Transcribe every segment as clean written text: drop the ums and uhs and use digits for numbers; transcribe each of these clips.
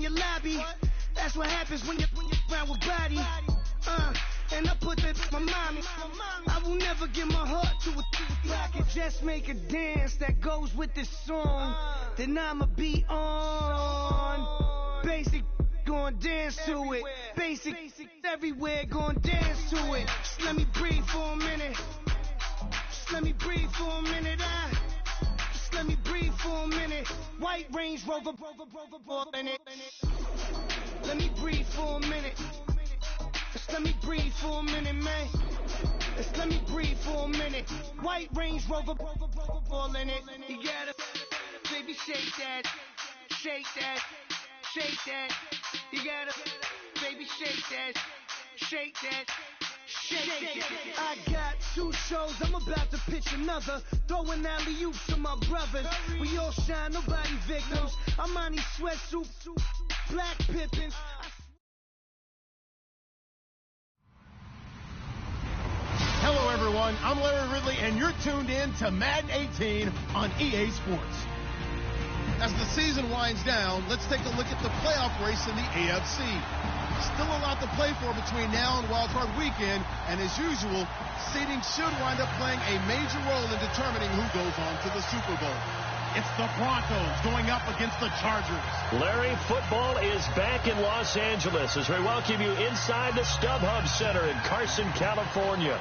your lobby. That's what happens when you're around with body. And I put that in my mommy. I will never give my heart to a I can just make a dance that goes with this song. Then I'ma be on. Basic, gon' dance to it. Basic, everywhere, gon' dance to it. Just let me breathe for a minute. Just let me breathe for a minute. Just let me breathe for a minute. White Range Rover, in it. Let me breathe for a minute. Just let me breathe for a minute, man. Just let me breathe for a minute. White Range Rover, all in it. You gotta, baby, shake that, shake that, shake that. You gotta, baby, shake that, shake that. Shake it. I got 2 shows, I'm about to pitch another. Throwing alley-oops to my brothers. We all shine, nobody victims. I'm on these sweatsuits, black Pippins. Hello, everyone. I'm Larry Ridley, and you're tuned in to Madden 18 on EA Sports. As the season winds down, let's take a look at the playoff race in the AFC. Still a lot to play for between now and Wild Card Weekend, and as usual, seeding should wind up playing a major role in determining who goes on to the Super Bowl. It's the Broncos going up against the Chargers. Larry, football is back in Los Angeles as we welcome you inside the StubHub Center in Carson, California.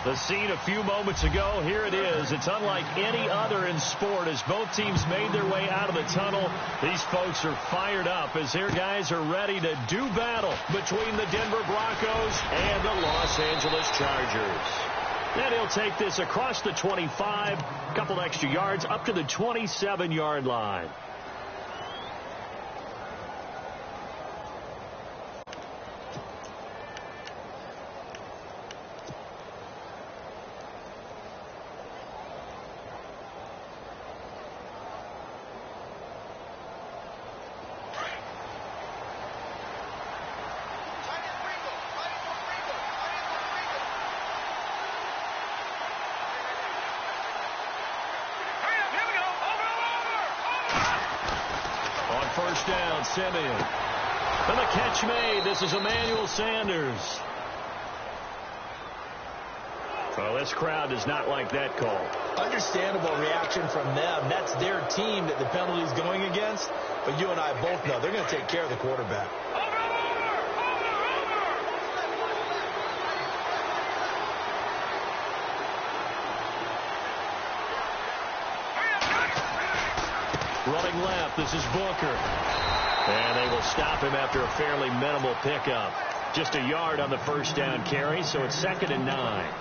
The scene a few moments ago, here it is. It's unlike any other in sport as both teams made their way out of the tunnel. These folks are fired up as their guys are ready to do battle between the Denver Broncos and the Los Angeles Chargers. And he'll take this across the 25, a couple extra yards up to the 27-yard line. First down, Simeon. And the catch made. This is Emmanuel Sanders. Well, this crowd does not like that call. Understandable reaction from them. That's their team that the penalty is going against. But you and I both know they're going to take care of the quarterback. Running left, this is Booker. And they will stop him after a fairly minimal pickup. Just a yard on the first down carry, so it's 2nd and 9.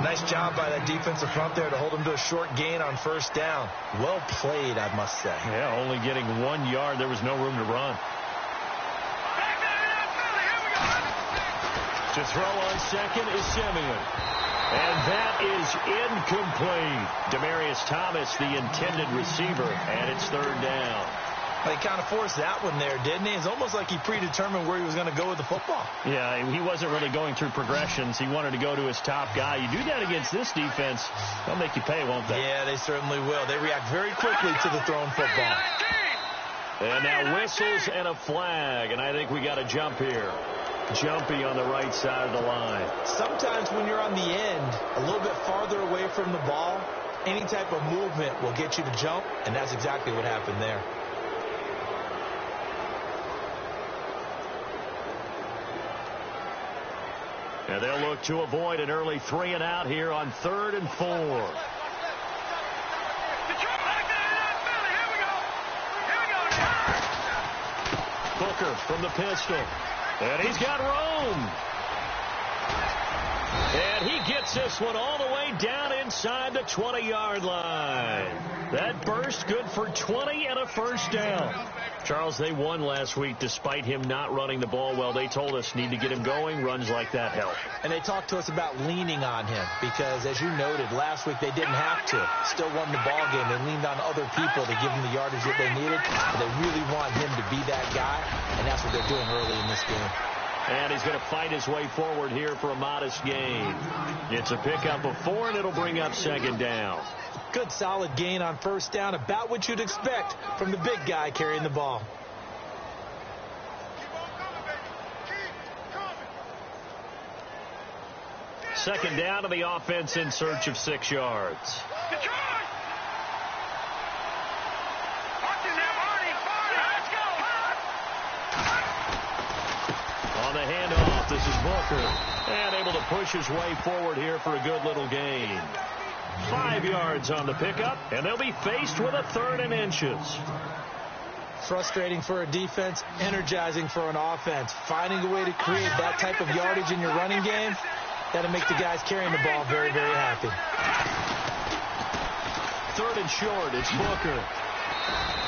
Nice job by that defensive front there to hold him to a short gain on first down. Well played, I must say. Yeah, only getting 1 yard. There was no room to run. To throw on second is Simeon. And that is incomplete. Demaryius Thomas, the intended receiver, and it's 3rd down. Well, he kind of forced that one there, didn't he? It's almost like he predetermined where he was going to go with the football. Yeah, he wasn't really going through progressions. He wanted to go to his top guy. You do that against this defense, they'll make you pay, won't they? Yeah, they certainly will. They react very quickly to the thrown football. And now whistles and a flag, and I think we got a jump here. Jumpy on the right side of the line. Sometimes when you're on the end, a little bit farther away from the ball, any type of movement will get you to jump, and that's exactly what happened there. And they'll look to avoid an early 3 and out here on 3rd and 4. Booker from the pistol. And he's got room. And he gets this one all the way down inside the 20-yard line. That burst good for 20 and a first down. Charles, they won last week despite him not running the ball well. They told us need to get him going. Runs like that help. And they talked to us about leaning on him because, as you noted, last week they didn't have to. Still won the ball game. They leaned on other people to give them the yardage that they needed. But they really want him to be that guy, and that's what they're doing early in this game. And he's going to fight his way forward here for a modest gain. It's a pickup of 4, and it'll bring up 2nd down. Good solid gain on first down, about what you'd expect from the big guy carrying the ball. Second down to the offense in search of 6 yards. On the handoff, this is Booker. And able to push his way forward here for a good little gain. 5 yards on the pickup, and they'll be faced with a 3rd and inches. Frustrating for a defense, energizing for an offense. Finding a way to create that type of yardage in your running game, that'll make the guys carrying the ball very, very happy. 3rd and short, it's Booker.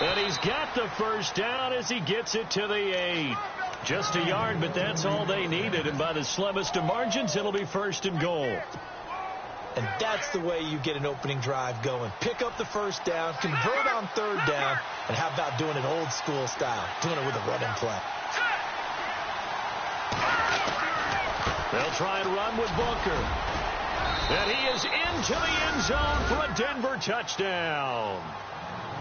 And he's got the first down as he gets it to the 8. Just a yard, but that's all they needed. And by the slimmest of margins, it'll be 1st and goal. And that's the way you get an opening drive going. Pick up the first down, convert on 3rd down, and how about doing it old school style, doing it with a running play. They'll try and run with Booker. And he is into the end zone for a Denver touchdown.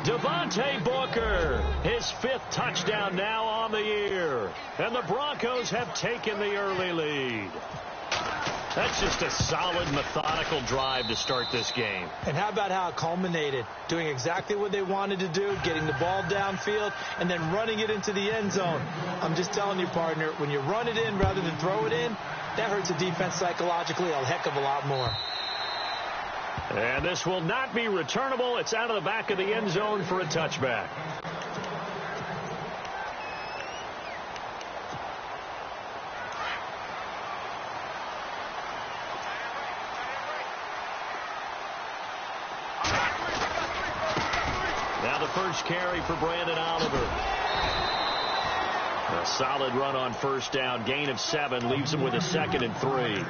Devontae Booker, his 5th touchdown now on the year. And the Broncos have taken the early lead. That's just a solid, methodical drive to start this game. And how about how it culminated? Doing exactly what they wanted to do, getting the ball downfield, and then running it into the end zone. I'm just telling you, partner, when you run it in rather than throw it in, that hurts a defense psychologically a heck of a lot more. And this will not be returnable. It's out of the back of the end zone for a touchback. Now the first carry for Brandon Oliver. A solid run on first down. Gain of 7 leaves him with a 2nd and 3.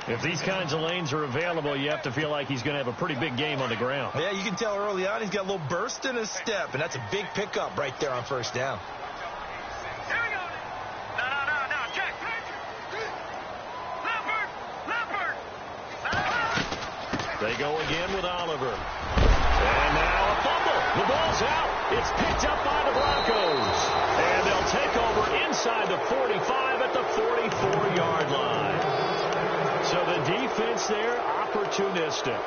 If these kinds of lanes are available, you have to feel like he's going to have a pretty big game on the ground. Yeah, you can tell early on he's got a little burst in his step, and that's a big pickup right there on first down. Here we go. No, check. Leopard. They go again with Oliver. And now a fumble. The ball's out. It's picked up by the Broncos. And they'll take over inside the 45 at the 44-yard line. So the defense there, opportunistic.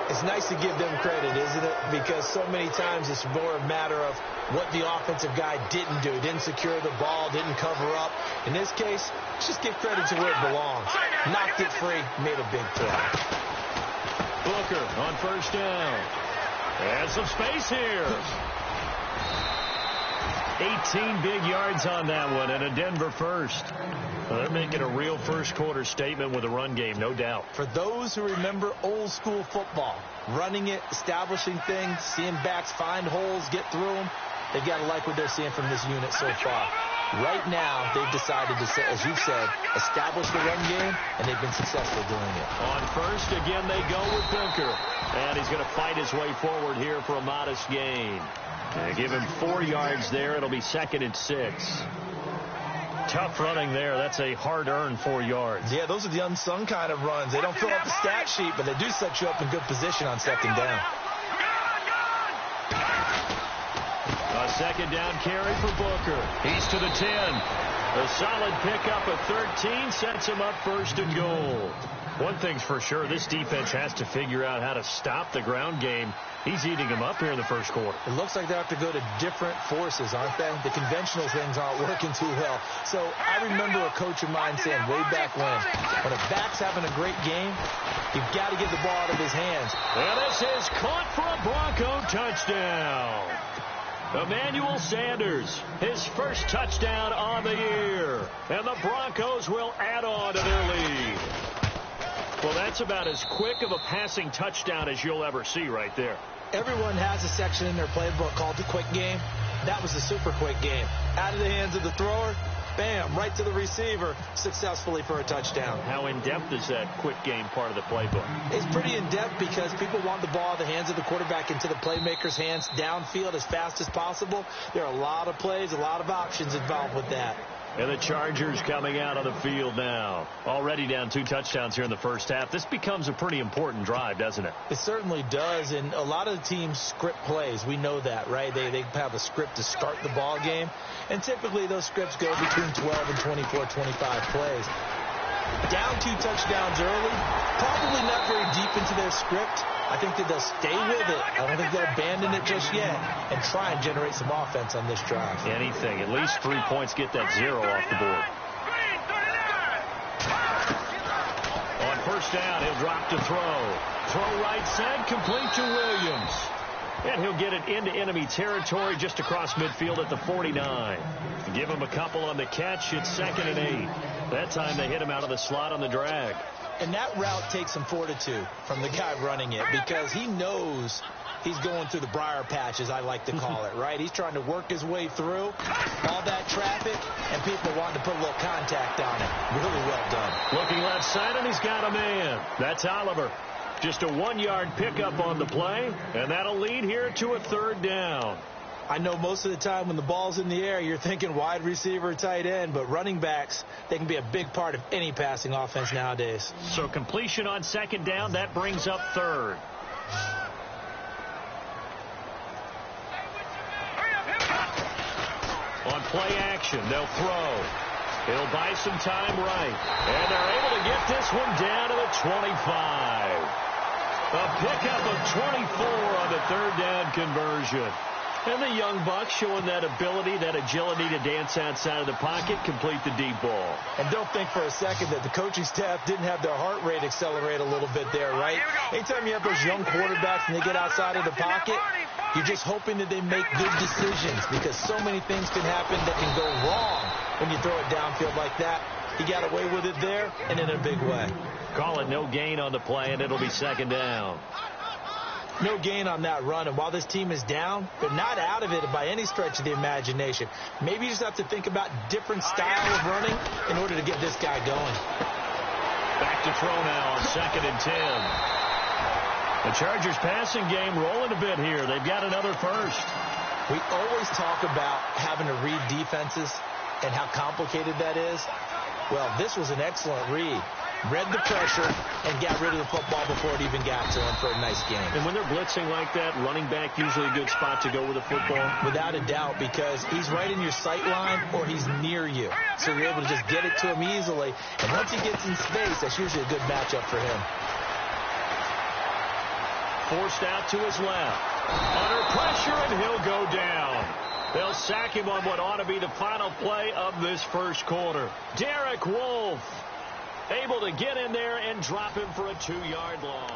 It's nice to give them credit, isn't it? Because so many times it's more a matter of what the offensive guy didn't do. Didn't secure the ball, didn't cover up. In this case, just give credit to where it belongs. Knocked it free, made a big play. Booker on first down. And some space here. 18 big yards on that one, and a Denver first. Well, they're making a real first-quarter statement with a run game, no doubt. For those who remember old-school football, running it, establishing things, seeing backs find holes, get through them, they've got to like what they're seeing from this unit so far. Right now, they've decided to, as you've said, establish the run game, and they've been successful doing it. On first, again, they go with Booker. And he's going to fight his way forward here for a modest gain. And give him 4 yards there. It'll be 2nd and 6. Tough running there. That's a hard-earned 4 yards. Yeah, those are the unsung kind of runs. They don't fill out the stat sheet, but they do set you up in good position on 2nd down. A 2nd down carry for Booker. He's to the 10. A solid pickup of 13 sets him up 1st and goal. One thing's for sure, this defense has to figure out how to stop the ground game. He's eating them up here in the first quarter. It looks like they have to go to different forces, aren't they? The conventional things aren't working too well. So I remember a coach of mine saying way back when a back's having a great game, you've got to get the ball out of his hands. And this is caught for a Bronco touchdown. Emmanuel Sanders, his first touchdown on the year. And the Broncos will add on to their lead. Well, that's about as quick of a passing touchdown as you'll ever see right there. Everyone has a section in their playbook called the quick game. That was the super quick game. Out of the hands of the thrower, bam, right to the receiver, successfully for a touchdown. How in-depth is that quick game part of the playbook? It's pretty in-depth because people want the ball in the hands of the quarterback into the playmaker's hands downfield as fast as possible. There are a lot of plays, a lot of options involved with that. And the Chargers coming out on the field now. Already down 2 touchdowns here in the first half. This becomes a pretty important drive, doesn't it? It certainly does, and a lot of the teams script plays. We know that, right? They have a script to start the ball game, and typically those scripts go between 12 and 24, 25 plays. Down 2 touchdowns early, probably not very deep into their script. I think that they'll stay with it. I don't think they'll abandon it just yet and try and generate some offense on this drive. Anything. At least 3 points, get that 0 off the board. On first down, he'll drop to throw. Throw right side, complete to Williams. And he'll get it into enemy territory just across midfield at the 49. Give him a couple on the catch. It's 2nd and 8. That time they hit him out of the slot on the drag. And that route takes some fortitude from the guy running it because he knows he's going through the briar patch, as I like to call it, right? He's trying to work his way through all that traffic, and people want to put a little contact on it. Really well done. Looking left side, and he's got a man. That's Oliver. Just a 1-yard pickup on the play, and that'll lead here to a 3rd down. I know most of the time when the ball's in the air, you're thinking wide receiver, tight end, but running backs, they can be a big part of any passing offense nowadays. So completion on 2nd down, that brings up 3rd. On play action, they'll throw. He'll buy some time right. And they're able to get this one down to the 25. A pickup of 24 on the 3rd down conversion. And the young buck showing that ability, that agility to dance outside of the pocket, complete the deep ball. And don't think for a second that the coaching staff didn't have their heart rate accelerate a little bit there, right? Anytime you have those young quarterbacks and they get outside of the pocket, you're just hoping that they make good decisions because so many things can happen that can go wrong when you throw it downfield like that. He got away with it there and in a big way. Call it no gain on the play, and it'll be 2nd down. No gain on that run, and while this team is down, they're not out of it by any stretch of the imagination. Maybe you just have to think about different style of running in order to get this guy going. Back to throw now on 2nd and 10. The Chargers passing game rolling a bit here. They've got another first. We always talk about having to read defenses and how complicated that is. Well, this was an excellent read. Read the pressure and got rid of the football before it even got to him for a nice game. And when they're blitzing like that, running back usually a good spot to go with the football? Without a doubt, because he's right in your sight line or he's near you. So you're able to just get it to him easily. And once he gets in space, that's usually a good matchup for him. Forced out to his left. Under pressure, and he'll go down. They'll sack him on what ought to be the final play of this first quarter. Derek Wolfe able to get in there and drop him for a 2-yard loss.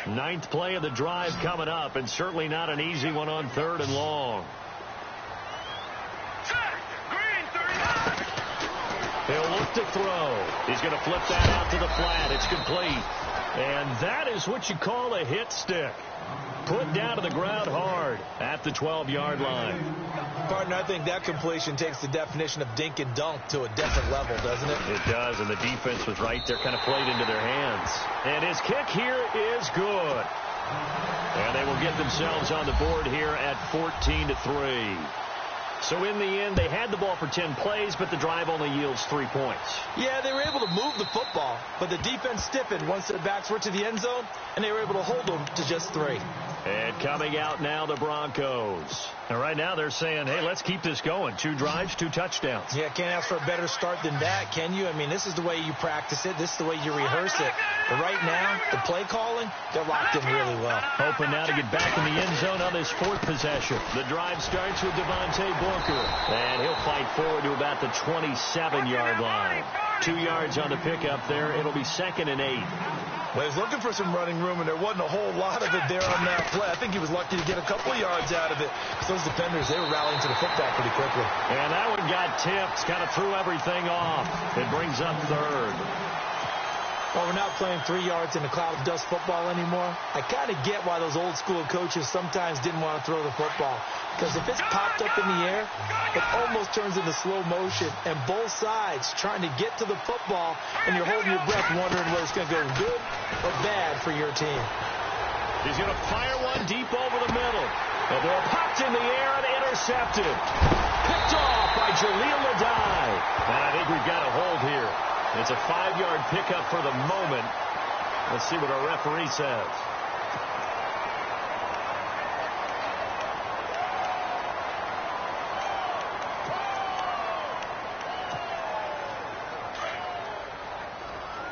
Ninth play of the drive coming up, and certainly not an easy one on 3rd and long. He'll look to throw. He's going to flip that out to the flat. It's complete. And that is what you call a hit stick. Put down to the ground hard at the 12-yard line. Partner, I think that completion takes the definition of dink and dunk to a different level, doesn't it? It does, and the defense was right there, kind of played into their hands. And his kick here is good. And they will get themselves on the board here at 14-3. So in the end, they had the ball for 10 plays, but the drive only yields 3 points. Yeah, they were able to move the football, but the defense stiffened once their backs were to the end zone, and they were able to hold them to just 3. And coming out now, the Broncos. And right now they're saying, hey, let's keep this going. 2 drives, 2 touchdowns. Yeah, can't ask for a better start than that, can you? I mean, this is the way you practice it. This is the way you rehearse it. But right now, the play calling, they're locked in really well. Hoping now to get back in the end zone on this 4th possession. The drive starts with Devontae Booker. And he'll fight forward to about the 27-yard line. 2 yards on the pickup there. It'll be 2nd and 8. Well, he was looking for some running room, and there wasn't a whole lot of it there on that play. I think he was lucky to get a couple of yards out of it. Because those defenders, they were rallying to the football pretty quickly. And that one got tipped, kind of threw everything off. It brings up 3rd. Well, we're not playing 3 yards in a cloud of dust football anymore. I kind of get why those old school coaches sometimes didn't want to throw the football. Because if it's popped up in the air, it almost turns into slow motion. And both sides trying to get to the football, and you're holding your breath wondering whether it's going to go good or bad for your team. He's going to fire one deep over the middle. The ball popped in the air and intercepted. Picked off by Jaleel Adai. And I think we've got a hold here. It's a 5-yard pickup for the moment. Let's see what our referee says.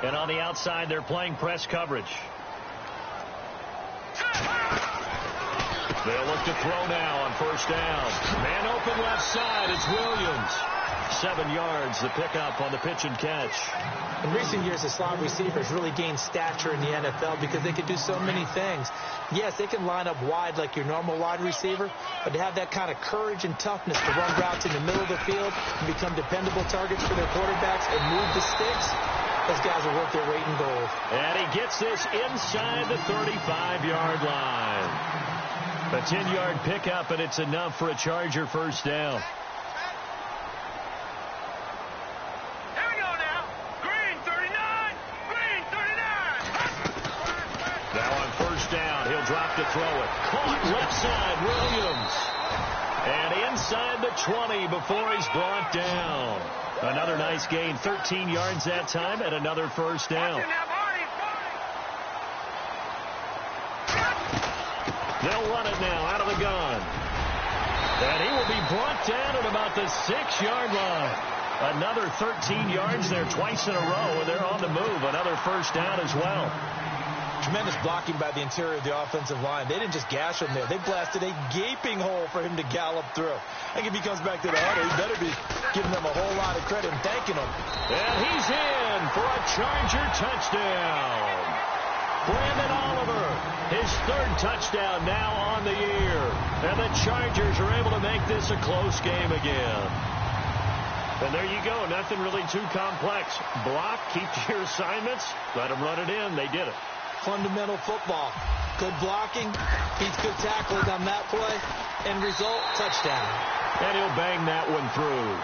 And on the outside, they're playing press coverage. They'll look to throw now on first down. Man open left side. It's Williams. 7 yards, the pickup on the pitch and catch. In recent years, the slot receivers really gained stature in the NFL because they can do so many things. Yes, they can line up wide like your normal wide receiver, but to have that kind of courage and toughness to run routes in the middle of the field and become dependable targets for their quarterbacks and move the sticks, those guys are worth their weight in gold. And he gets this inside the 35-yard line. A 10-yard pickup, and it's enough for a Charger first down. Here we go now. Green 39. Green 39. Now on first down, he'll drop to throw it. Caught left side, Williams. And inside the 20 before he's brought down. Another nice gain, 13 yards that time, and another first down. They'll run it now out of the gun. And he will be brought down at about the 6-yard line. Another 13 yards there twice in a row, and they're on the move. Another first down as well. Tremendous blocking by the interior of the offensive line. They didn't just gash him there. They blasted a gaping hole for him to gallop through. I think if he comes back to the huddle, he better be giving them a whole lot of credit and thanking them. And he's in for a Charger touchdown. Brandon Oliver, his 3rd touchdown now on the year. And the Chargers are able to make this a close game again. And there you go. Nothing really too complex. Block, keep to your assignments, let them run it in. They did it. Fundamental football. Good blocking, beats good tackling on that play, and result, touchdown. And he'll bang that one through.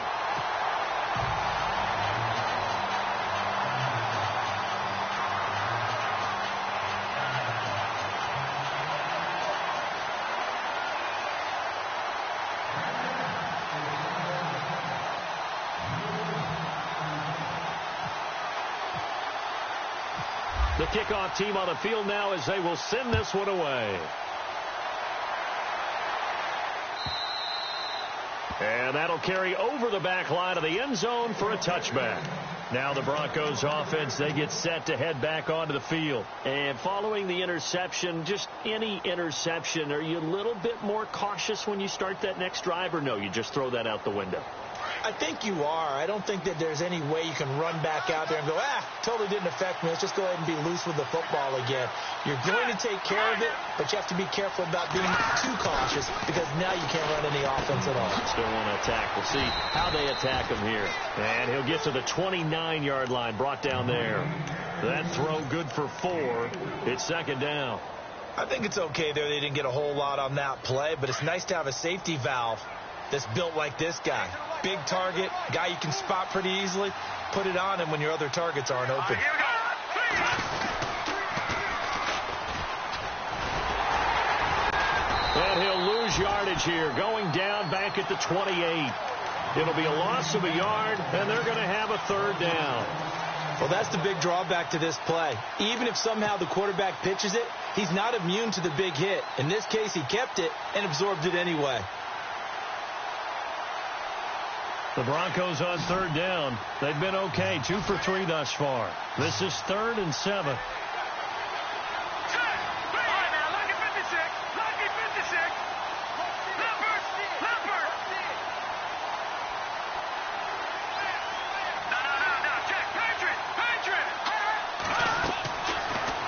The kickoff team on the field now as they will send this one away. And that'll carry over the back line of the end zone for a touchback. Now the Broncos offense, they get set to head back onto the field. And following the interception, just any interception, are you a little bit more cautious when you start that next drive, or no, you just throw that out the window? I think you are. I don't think that there's any way you can run back out there and go, totally didn't affect me. Let's just go ahead and be loose with the football again. You're going to take care of it, but you have to be careful about being too cautious because now you can't run any offense at all. Still want to attack. We'll see how they attack him here. And he'll get to the 29-yard line, brought down there. That throw good for 4. It's 2nd down. I think it's okay there. They didn't get a whole lot on that play, but it's nice to have a safety valve that's built like this guy. Big target, guy you can spot pretty easily. Put it on him when your other targets aren't open. And he'll lose yardage here, going down back at the 28. It'll be a loss of a yard, and they're going to have a 3rd down. Well, that's the big drawback to this play. Even if somehow the quarterback pitches it, he's not immune to the big hit. In this case, he kept it and absorbed it anyway. The Broncos on 3rd down. They've been okay, 2 for 3 thus far. This is 3rd and 7.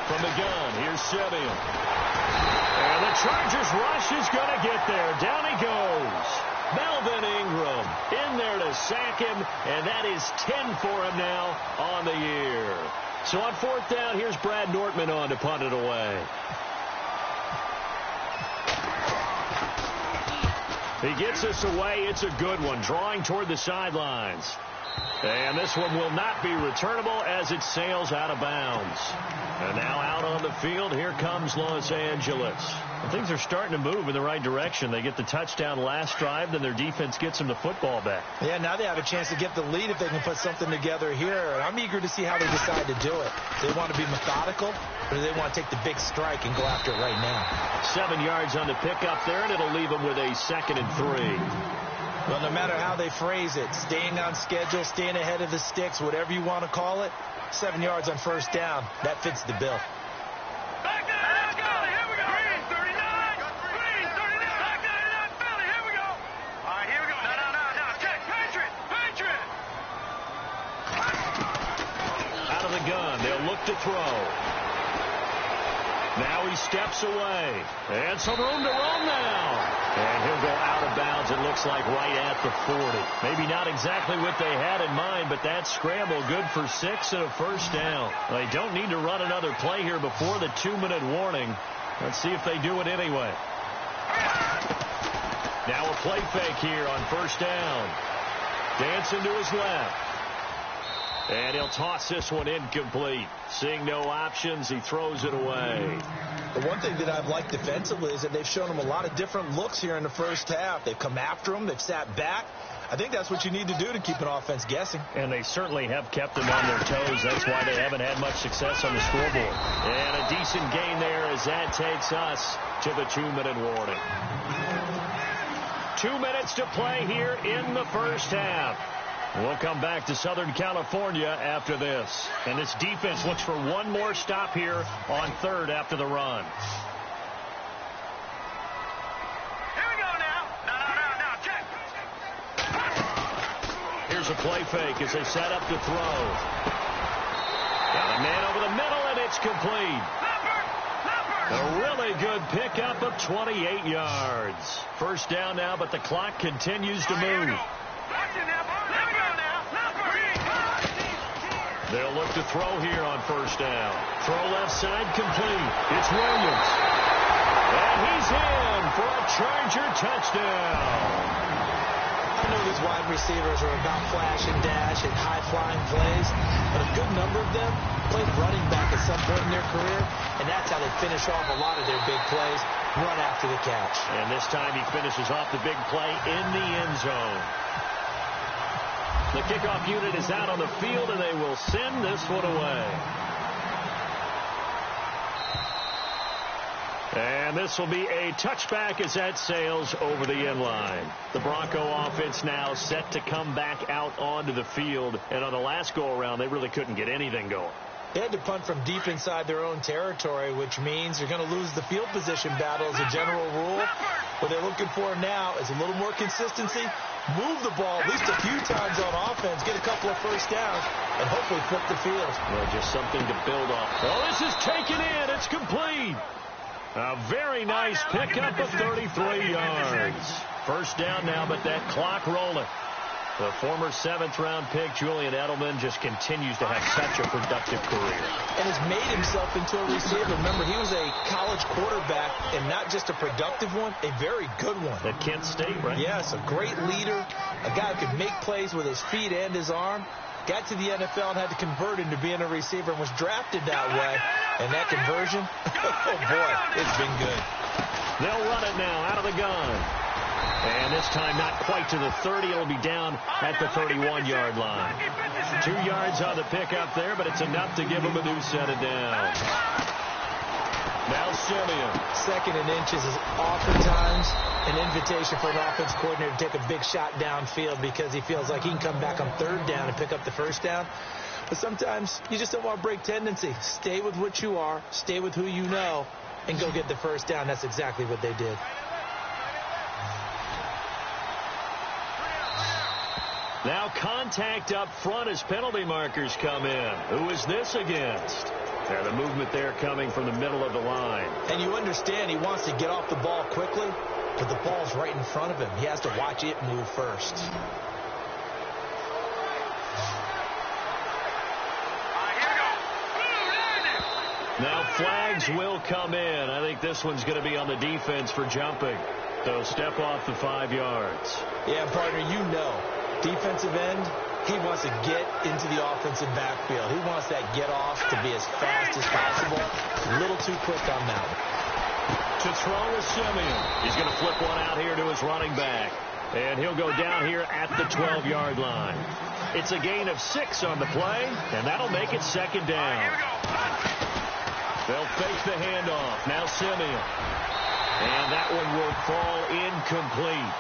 From the gun, here's Simeon. And the Chargers rush is going to get there. Down he goes. Melvin Ingram in there to sack him, and that is 10 for him now on the year. So on 4th down, here's Brad Nortman on to punt it away. He gets us away. It's a good one, drawing toward the sidelines. And this one will not be returnable as it sails out of bounds. And now out on the field, here comes Los Angeles. And things are starting to move in the right direction. They get the touchdown last drive, then their defense gets them the football back. Yeah, now they have a chance to get the lead if they can put something together here. I'm eager to see how they decide to do it. Do they want to be methodical, or do they want to take the big strike and go after it right now? 7 yards on the pickup there, and it'll leave them with a 2nd and 3. Well, no matter how they phrase it, staying on schedule, staying ahead of the sticks, whatever you want to call it, 7 yards on first down, that fits the bill. Back to let's go. Here we go. Green 39. Green 39. Back to Philly. Here we go. All right, here we go. No. Check. Patriot. Out of the gun. They'll look to throw. Now he steps away. And some room to run now. And he'll go out of bounds, it looks like, right at the 40. Maybe not exactly what they had in mind, but that scramble good for 6 and a first down. They don't need to run another play here before the 2-minute warning. Let's see if they do it anyway. Now a play fake here on first down. Dancing to his left. And he'll toss this one incomplete. Seeing no options, he throws it away. The one thing that I've liked defensively is that they've shown him a lot of different looks here in the first half. They've come after him. They've sat back. I think that's what you need to do to keep an offense guessing. And they certainly have kept them on their toes. That's why they haven't had much success on the scoreboard. And a decent gain there as that takes us to the 2-minute warning. 2 minutes to play here in the first half. We'll come back to Southern California after this. And this defense looks for one more stop here on third after the run. Here we go now. No. Check. Here's a play fake as they set up to throw. Got a man over the middle, and it's complete. A really good pickup of 28 yards. First down now, but the clock continues to move. They'll look to throw here on first down. Throw left side complete. It's Williams. And he's in for a Charger touchdown. I know these wide receivers are about flash and dash and high-flying plays, but a good number of them played running back at some point in their career, and that's how they finish off a lot of their big plays, run after the catch. And this time he finishes off the big play in the end zone. The kickoff unit is out on the field, and they will send this one away. And this will be a touchback as that sails over the end line. The Bronco offense now set to come back out onto the field. And on the last go-around, they really couldn't get anything going. They had to punt from deep inside their own territory, which means you're going to lose the field position battle as a general rule. What they're looking for now is a little more consistency, move the ball at least a few times on offense, get a couple of first downs, and hopefully flip the field. Well, just something to build off. Oh, this is taken in. It's complete. A very nice pickup of 33 yards. First down now, but that clock rolling. The former 7th-round pick, Julian Edelman, just continues to have such a productive career. And has made himself into a receiver. Remember, he was a college quarterback, and not just a productive one, a very good one. At Kent State, right? Yes, a great leader, a guy who could make plays with his feet and his arm. Got to the NFL and had to convert into being a receiver and was drafted that way. And that conversion, oh boy, it's been good. They'll run it now out of the gun. And this time not quite to the 30. It'll be down at the 31-yard line. 2 yards on the pickup there, but it's enough to give them a new set of downs. Now Simeon. 2nd and inches is oftentimes an invitation for an offense coordinator to take a big shot downfield because he feels like he can come back on 3rd down and pick up the first down. But sometimes you just don't want to break tendency. Stay with what you are, stay with who you know, and go get the first down. That's exactly what they did. Now contact up front as penalty markers come in. Who is this against? And the movement there coming from the middle of the line. And you understand he wants to get off the ball quickly, but the ball's right in front of him. He has to watch it move first. Now flags will come in. I think this one's going to be on the defense for jumping. So step off the 5 yards. Yeah, partner, you know. Defensive end, he wants to get into the offensive backfield. He wants that get off to be as fast as possible. A little too quick on that one. To throw is Simeon. He's going to flip one out here to his running back. And he'll go down here at the 12-yard line. It's a gain of 6 on the play, and that'll make it 2nd down. They'll fake the handoff. Now Simeon. And that one will fall incomplete.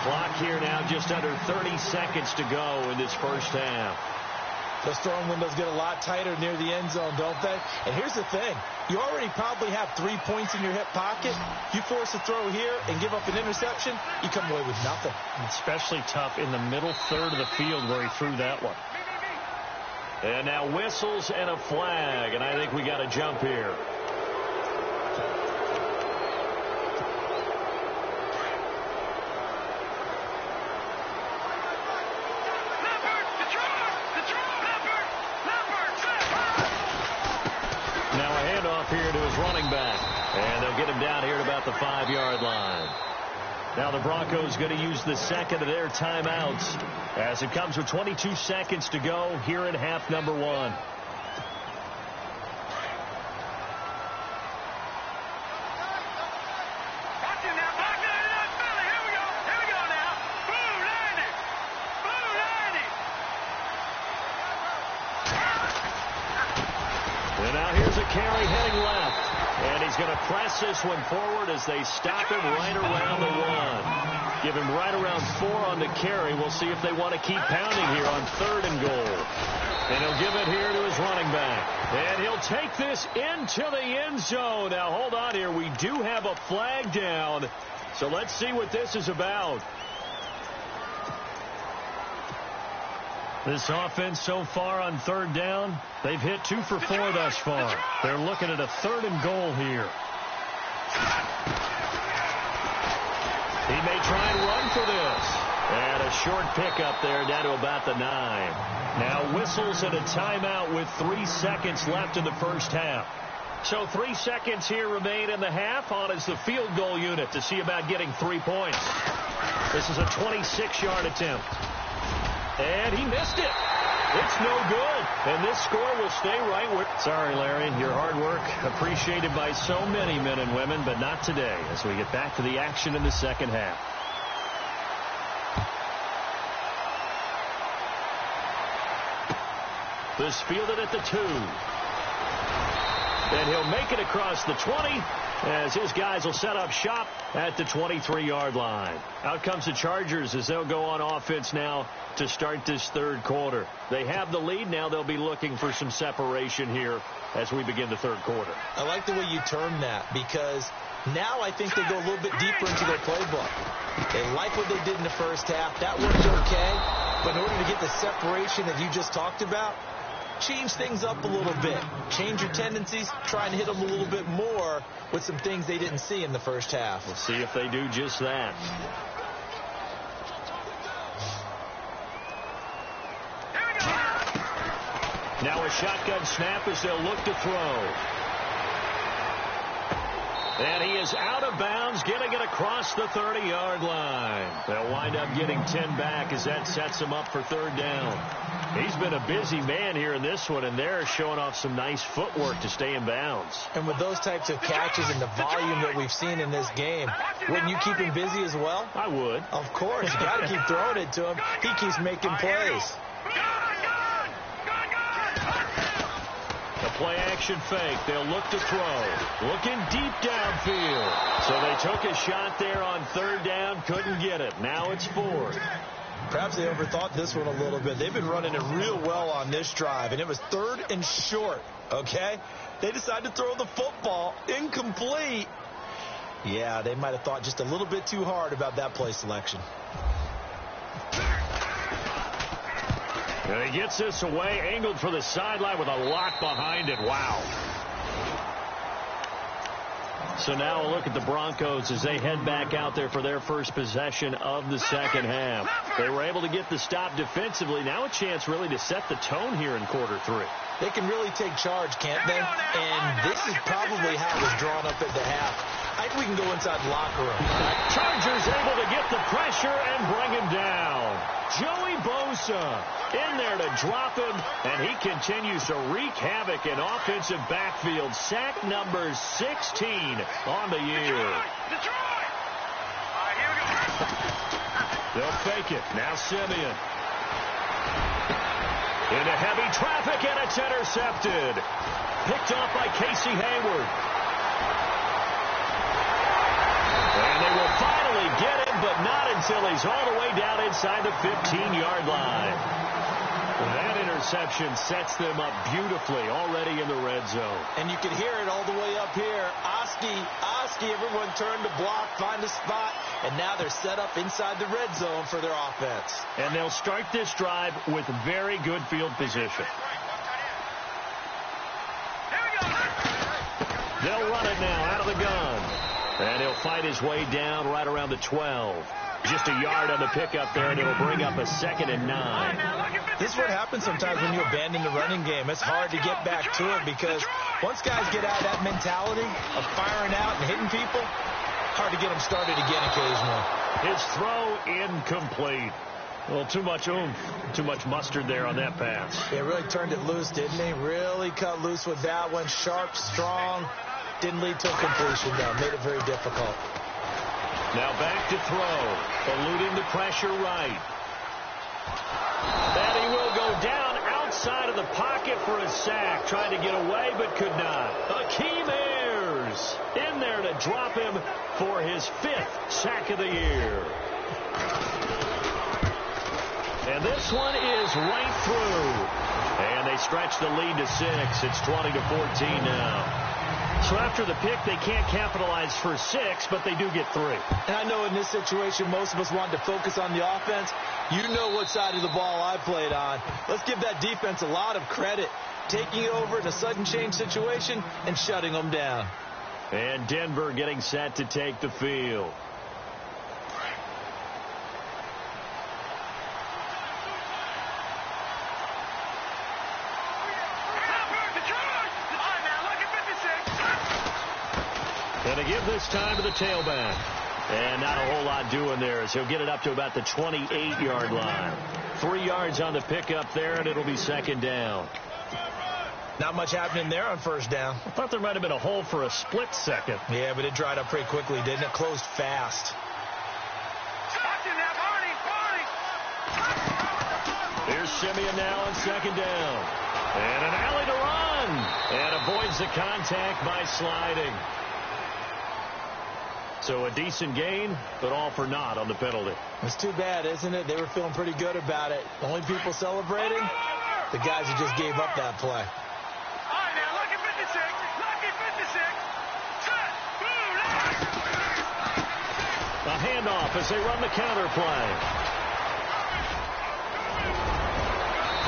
Clock here now, just under 30 seconds to go in this first half. Those throwing windows get a lot tighter near the end zone, don't they? And here's the thing. You already probably have 3 points in your hip pocket. You force a throw here and give up an interception, you come away with nothing. Especially tough in the middle third of the field where he threw that one. And now whistles and a flag, and I think we got a jump here. Here to his running back, and they'll get him down here at about the 5-yard line. Now the Broncos going to use the second of their timeouts as it comes with 22 seconds to go here in half number 1. And now here's a carry heading left. And he's going to press this one forward as they stop him right around the 1. Give him right around 4 on the carry. We'll see if they want to keep pounding here on 3rd and goal. And he'll give it here to his running back. And he'll take this into the end zone. Now hold on here. We do have a flag down. So let's see what this is about. This offense so far on 3rd down, they've hit 2 for 4 thus far. They're looking at a 3rd and goal here. He may try and run for this. And a short pickup there down to about the 9. Now whistles and a timeout with 3 seconds left in the first half. So 3 seconds here remain in the half. On is the field goal unit to see about getting 3 points. This is a 26-yard attempt. And he missed it. It's no good. And this score will stay right where... Sorry, Larry. Your hard work appreciated by so many men and women, but not today as we get back to the action in the second half. This fielded at the 2. And he'll make it across the 20 as his guys will set up shop at the 23-yard line. Out comes the Chargers as they'll go on offense now to start this 3rd quarter. They have the lead. Now they'll be looking for some separation here as we begin the 3rd quarter. I like the way you term that because now I think they go a little bit deeper into their playbook. They like what they did in the first half. That worked okay. But in order to get the separation that you just talked about, change things up a little bit. Change your tendencies. Try and hit them a little bit more with some things they didn't see in the first half. We'll see if they do just that. Now a shotgun snap as they'll look to throw. And he is out of bounds, getting it across the 30-yard line. They'll wind up getting 10 back as that sets him up for 3rd down. He's been a busy man here in this one, and they're showing off some nice footwork to stay in bounds. And with those types of catches and the volume that we've seen in this game, wouldn't you keep him busy as well? I would. Of course. You got to keep throwing it to him. He keeps making plays. The play-action fake. They'll look to throw. Looking deep downfield. So they took a shot there on 3rd down. Couldn't get it. Now it's 4th. Perhaps they overthought this one a little bit. They've been running it real well on this drive, and it was 3rd and short, okay? They decided to throw the football incomplete. Yeah, they might have thought just a little bit too hard about that play selection. And he gets this away, angled for the sideline with a lock behind it. Wow. So now a look at the Broncos as they head back out there for their first possession of the second half. They were able to get the stop defensively. Now a chance really to set the tone here in quarter 3. They can really take charge, can't they? And this is probably how it was drawn up at the half. I think we can go inside the locker room. Chargers able to get the pressure and bring him down. Joey Bosa in there to drop him, and he continues to wreak havoc in offensive backfield. Sack number 16 on the year. They'll fake it. Now Simeon. Into heavy traffic, and it's intercepted. Picked off by Casey Hayward. And they will finally get him, but not until he's all the way down inside the 15-yard line. That interception sets them up beautifully already in the red zone. And you can hear it all the way up here. Oski, everyone turned to block, find a spot, and now they're set up inside the red zone for their offense. And they'll start this drive with very good field position. They'll run it now out of the gun. And he'll fight his way down right around the 12. Just a yard on the pickup there, and it'll bring up a 2nd and 9. This is what happens sometimes when you abandon the running game. It's hard to get back to it because once guys get out of that mentality of firing out and hitting people, hard to get them started again occasionally. His throw incomplete. Well, too much oomph, too much mustard there on that pass. He really turned it loose, didn't he? Really cut loose with that one. Sharp, strong. Didn't lead to a completion, though. Made it very difficult. Now back to throw. Eluding the pressure right. And he will go down outside of the pocket for a sack. Trying to get away, but could not. Akeem Ayers in there to drop him for his 5th sack of the year. And this one is right through. And they stretch the lead to 6. It's 20-14 now. So after the pick, they can't capitalize for 6, but they do get 3. And I know in this situation, most of us wanted to focus on the offense. You know what side of the ball I played on. Let's give that defense a lot of credit. Taking it over in a sudden change situation and shutting them down. And Denver getting set to take the field. And to give this time to the tailback. And not a whole lot doing there as he'll get it up to about the 28-yard line. 3 yards on the pickup there, and it'll be 2nd down. Not much happening there on 1st down. I thought there might have been a hole for a split second. Yeah, but it dried up pretty quickly, didn't it? Closed fast. Here's Simeon now on 2nd down. And an alley to run. And avoids the contact by sliding. So a decent gain, but all for naught on the penalty. It's too bad, isn't it? They were feeling pretty good about it. Only people celebrating, the guys who just gave up that play. All right, now, lucky 56. Lucky 56. A handoff as they run the counter play.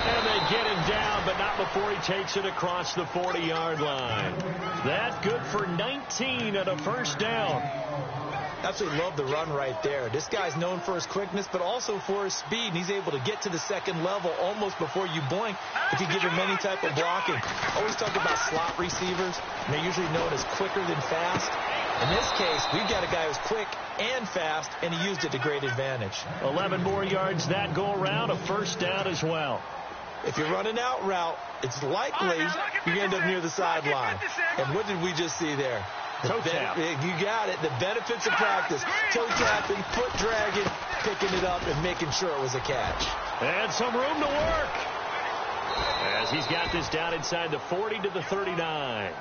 And they get him down, but not before he takes it across the 40-yard line. That good for 19 at a 1st down. Absolutely love the run right there. This guy's known for his quickness, but also for his speed. And he's able to get to the 2nd level almost before you blink if you give him any type of blocking. Always talk about slot receivers. And they're usually known as quicker than fast. In this case, we've got a guy who's quick and fast, and he used it to great advantage. 11 more yards that go around, a 1st down as well. If you're running out route, it's likely you end up near the sideline. And what did we just see there? Toe tap. You got it. The benefits of practice. Toe tapping, foot dragging, picking it up, and making sure it was a catch. And some room to work. As he's got this down inside the 40 to the 39.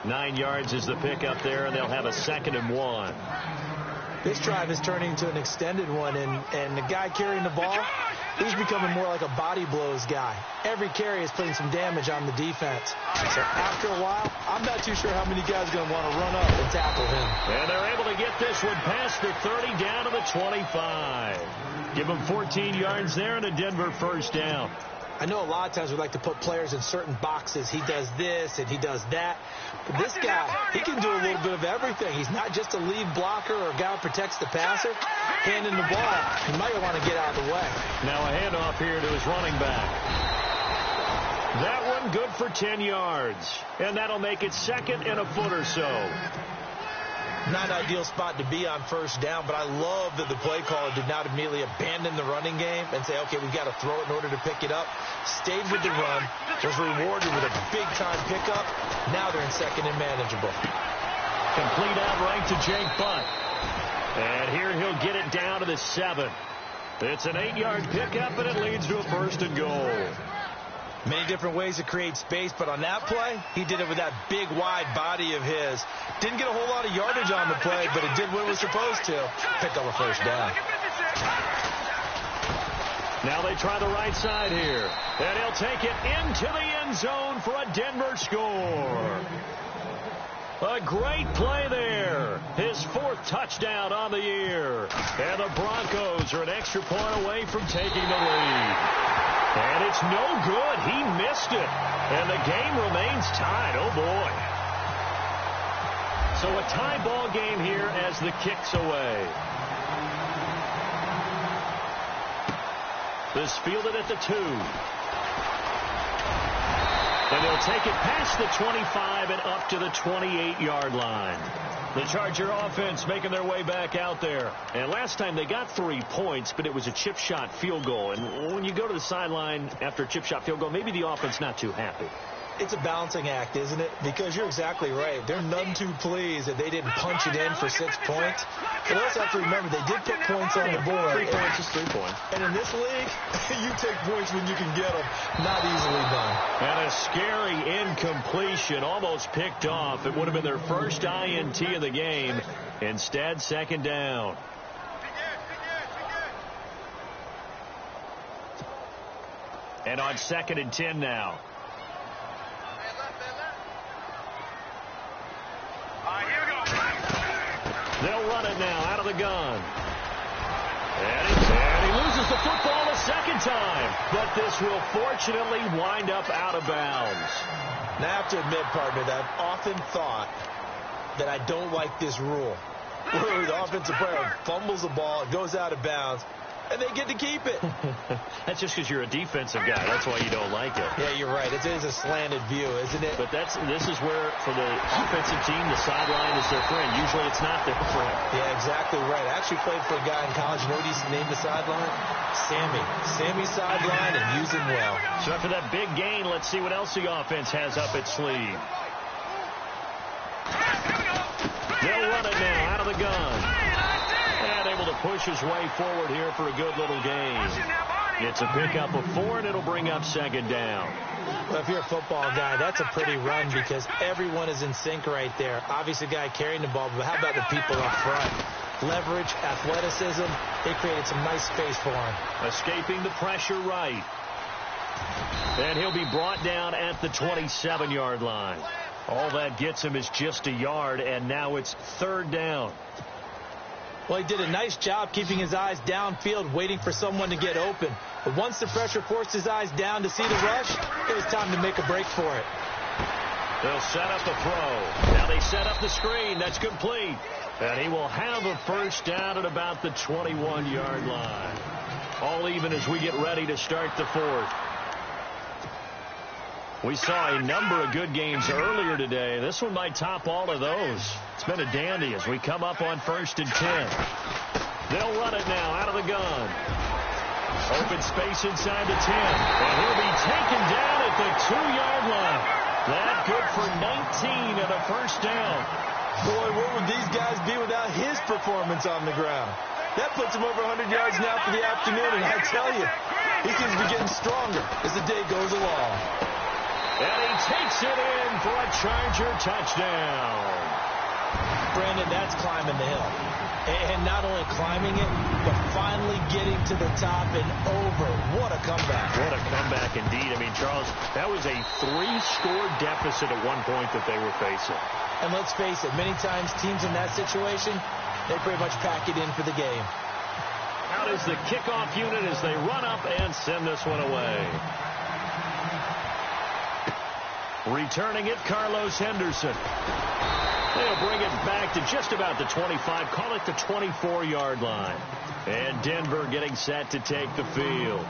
9 yards is the pickup there, and they'll have a 2nd and 1. This drive is turning into an extended one, and the guy carrying the ball, he's becoming more like a body blows guy. Every carry is putting some damage on the defense. So after a while, I'm not too sure how many guys are going to want to run up and tackle him. And they're able to get this one past the 30 down to the 25. Give them 14 yards there and a Denver 1st down. I know a lot of times we like to put players in certain boxes. He does this and he does that. But this guy, he can do a little bit of everything. He's not just a lead blocker or a guy who protects the passer. Handing the ball, he might want to get out of the way. Now a handoff here to his running back. That one good for 10 yards. And that'll make it 2nd and a foot or so. Not an ideal spot to be on 1st down, but I love that the play caller did not immediately abandon the running game and say, okay, we've got to throw it in order to pick it up. Stayed with the run, was rewarded with a big-time pickup. Now they're in 2nd and manageable. Complete out right to Jake Butt. And here he'll get it down to the 7. It's an 8-yard pickup, and it leads to a 1st and goal. Many different ways to create space, but on that play, he did it with that big, wide body of his. Didn't get a whole lot of yardage on the play, but it did what it was supposed to. Pick up a first down. Now they try the right side here. And he'll take it into the end zone for a Denver score. A great play there. His 4th touchdown on the year. And the Broncos are an extra point away from taking the lead. And it's no good. He missed it. And the game remains tied. Oh, boy. So a tie ball game here as the kick's away. This fielded at the 2. And they'll take it past the 25 and up to the 28-yard line. The Charger offense making their way back out there. And last time they got 3 points, but it was a chip shot field goal. And when you go to the sideline after a chip shot field goal, maybe the offense not too happy. It's a balancing act, isn't it? Because you're exactly right. They're none too pleased that they didn't punch it in for 6 points. But also have to remember, they did put points on the board. 3 points is 3 points. And in this league, you take points when you can get them. Not easily done. And a scary incompletion, almost picked off. It would have been their first INT of the game. Instead, 2nd down. And on 2nd and 10 now. They'll run it now out of the gun. And he loses the football a 2nd time. But this will fortunately wind up out of bounds. Now, I have to admit, partner, that I've often thought that I don't like this rule. Where the offensive player fumbles the ball, it goes out of bounds, and they get to keep it. That's just because you're a defensive guy. That's why you don't like it. Yeah, you're right. It is a slanted view, isn't it? But this is where, for the offensive team, the sideline is their friend. Usually it's not their friend. Yeah, exactly right. I actually played for a guy in college. You know what he named the sideline? Sammy. Sammy's sideline, and use him well. So after that big gain, let's see what else the offense has up its sleeve. They'll run it now out of the gun. And able to push his way forward here for a good little gain. It's a pickup of 4, and it'll bring up 2nd down. Well, if you're a football guy, that's a pretty run because everyone is in sync right there. Obviously, the guy carrying the ball, but how about the people up front? Leverage, athleticism, they created some nice space for him. Escaping the pressure right. And he'll be brought down at the 27-yard line. All that gets him is just a yard, and now it's 3rd down. Well, he did a nice job keeping his eyes downfield, waiting for someone to get open. But once the pressure forced his eyes down to see the rush, it was time to make a break for it. They'll set up the throw. Now they set up the screen. That's complete. And he will have a first down at about the 21-yard line. All even as we get ready to start the 4th. We saw a number of good games earlier today. This one might top all of those. It's been a dandy as we come up on 1st and 10. They'll run it now out of the gun. Open space inside the 10. And he'll be taken down at the 2-yard line. That good for 19 and a first down. Boy, where would these guys be without his performance on the ground? That puts him over 100 yards now for the afternoon, and I tell you, he seems to be getting stronger as the day goes along. And he takes it in for a Charger touchdown. Brandon, that's climbing the hill. And not only climbing it, but finally getting to the top and over. What a comeback. What a comeback indeed. I mean, Charles, that was a 3-score deficit at one point that they were facing. And let's face it, many times teams in that situation, they pretty much pack it in for the game. Out is the kickoff unit as they run up and send this one away. Returning it, Carlos Henderson. They'll bring it back to just about the 25, call it the 24-yard line. And Denver getting set to take the field.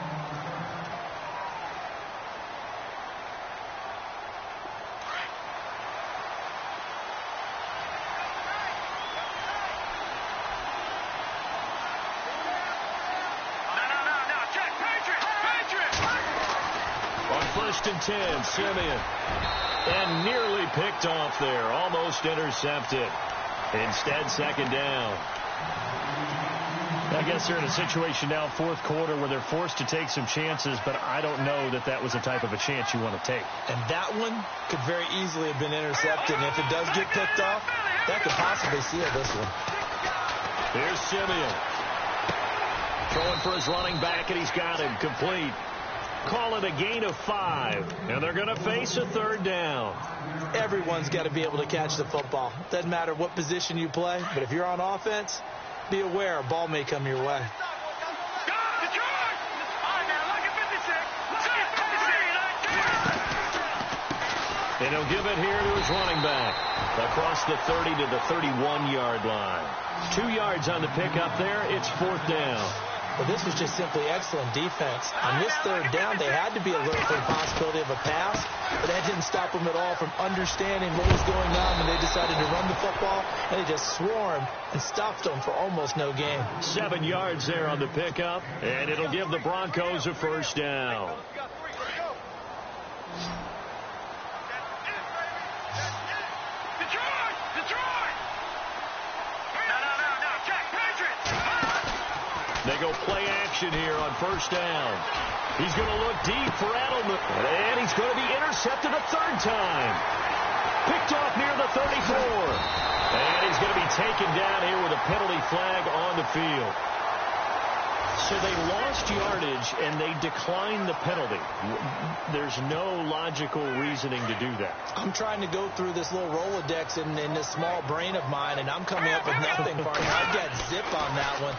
On 1st and 10, Simeon. And nearly picked off there. Almost intercepted. Instead, 2nd down. I guess they're in a situation now, fourth quarter, where they're forced to take some chances, but I don't know that that was the type of a chance you want to take. And that one could very easily have been intercepted. And if it does get picked off, that could possibly seal this one. Here's Simeon. Throwing for his running back, and he's got him complete. Call it a gain of 5, and they're going to face a third down. Everyone's got to be able to catch the football. Doesn't matter what position you play, but if you're on offense, be aware a ball may come your way. And he'll give it here to his running back across the 30 to the 31-yard line. 2 yards on the pickup there. It's fourth down. Well, this was just simply excellent defense. On this third down, they had to be alert for the possibility of a pass, but that didn't stop them at all from understanding what was going on when they decided to run the football, and they just swarmed and stuffed them for almost no gain. 7 yards there on the pickup, and it'll give the Broncos a first down. They go play action here on first down. He's going to look deep for Edelman. And he's going to be intercepted a third time. Picked off near the 34. And he's going to be taken down here with a penalty flag on the field. So they lost yardage, and they declined the penalty. There's no logical reasoning to do that. I'm trying to go through this little Rolodex in this small brain of mine, and I'm coming up with nothing, partner. I've got zip on that one.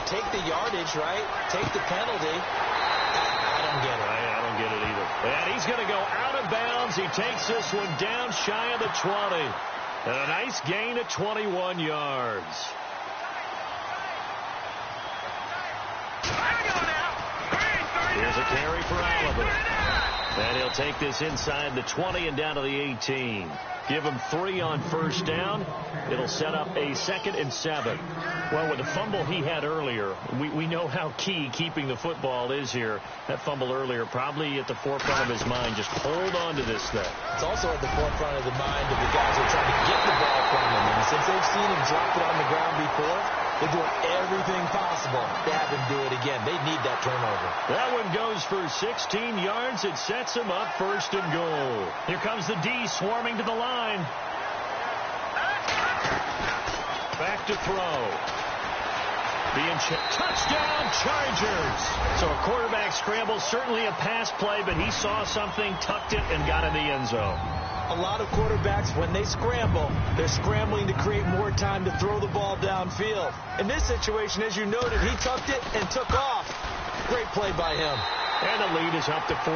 Take the yardage, right? Take the penalty. I don't get it. I don't get it either. And he's going to go out of bounds. He takes this one down shy of the 20. And a nice gain of 21 yards. Here's a carry for Oliver. And he'll take this inside the 20 and down to the 18. Give him 3 on first down. It'll set up a 2nd and 7. Well, with the fumble he had earlier, we know how key keeping the football is here. That fumble earlier probably at the forefront of his mind. Just hold on to this thing. It's also at the forefront of the mind of the guys who are trying to get the ball from him. And since they've seen him drop it on the ground before, they're doing everything possible to have him do it again. They need that turnover. That one goes for 16 yards. It sets him up first and goal. Here comes the D swarming to the line. Back to throw. Touchdown, Chargers. So a quarterback scramble, certainly a pass play, but he saw something, tucked it, and got in the end zone. A lot of quarterbacks, when they scramble, they're scrambling to create more time to throw the ball downfield. In this situation, as you noted, he tucked it and took off. Great play by him. And the lead is up to 14.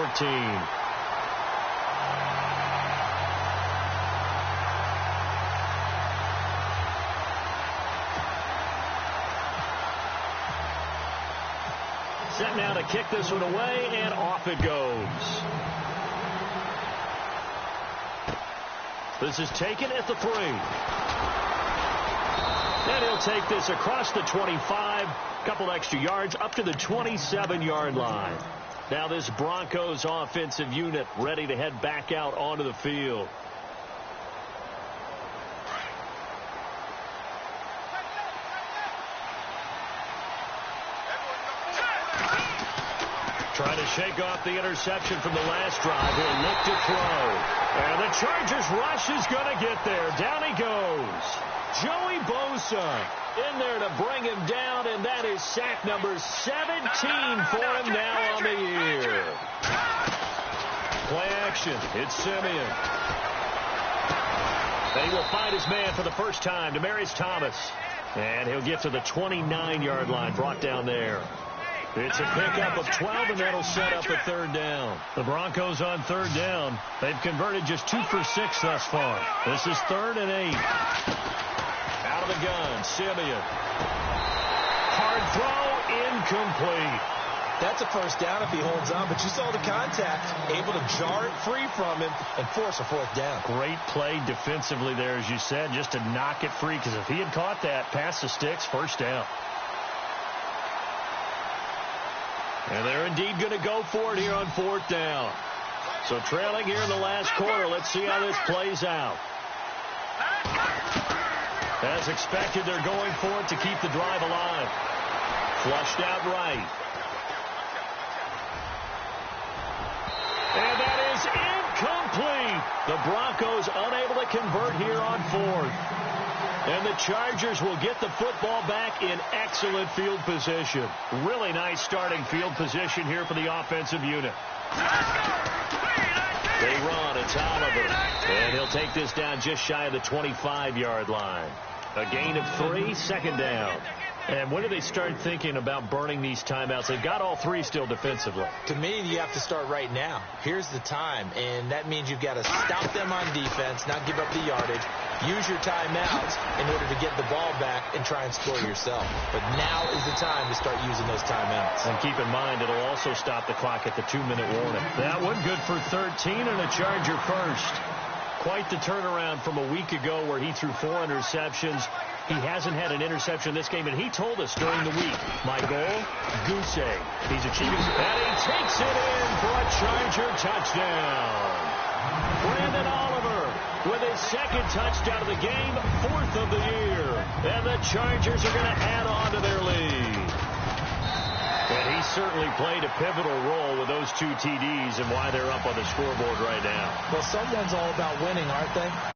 Set now to kick this one away, and off it goes. This is taken at the 3. And he'll take this across the 25, couple extra yards, up to the 27-yard line. Now this Broncos offensive unit ready to head back out onto the field. Trying to shake off the interception from the last drive. He'll look to throw. And the Chargers rush is going to get there. Down he goes. Joey Bosa in there to bring him down, and that is sack number 17 for him now on the year. Play action. It's Simeon. And he will find his man for the first time, Demaryius Thomas. And he'll get to the 29-yard line, brought down there. It's a pickup of 12, and that'll set up a third down. The Broncos on third down. They've converted just 2 for 6 thus far. This is 3rd and 8. Out of the gun, Simeon. Hard throw, incomplete. That's a first down if he holds on, but you saw the contact. Able to jar it free from him and force a 4th down. Great play defensively there, as you said, just to knock it free, because if he had caught that, past the sticks, first down. And they're indeed going to go for it here on 4th down. So trailing here in the last quarter. Let's see how this plays out. As expected, they're going for it to keep the drive alive. Flushed out right. And that is incomplete. The Broncos unable to convert here on 4th. And the Chargers will get the football back in excellent field position. Really nice starting field position here for the offensive unit. They run. It's Oliver. And he'll take this down just shy of the 25-yard line. A gain of 3, second down. And when do they start thinking about burning these timeouts? They've got all 3 still defensively. To me, you have to start right now. Here's the time, and that means you've got to stop them on defense, not give up the yardage, use your timeouts in order to get the ball back and try and score yourself. But now is the time to start using those timeouts. And keep in mind, it'll also stop the clock at the 2-minute warning. That one good for 13 and a Charger first. Quite the turnaround from a week ago where he threw 4 interceptions. He hasn't had an interception this game, and he told us during the week, my goal, goose egg. He's achieving, and he takes it in for a Charger touchdown. Brandon Oliver with his second touchdown of the game, 4th of the year. And the Chargers are going to add on to their lead. And he certainly played a pivotal role with those 2 TDs and why they're up on the scoreboard right now. Well, someone's all about winning, aren't they?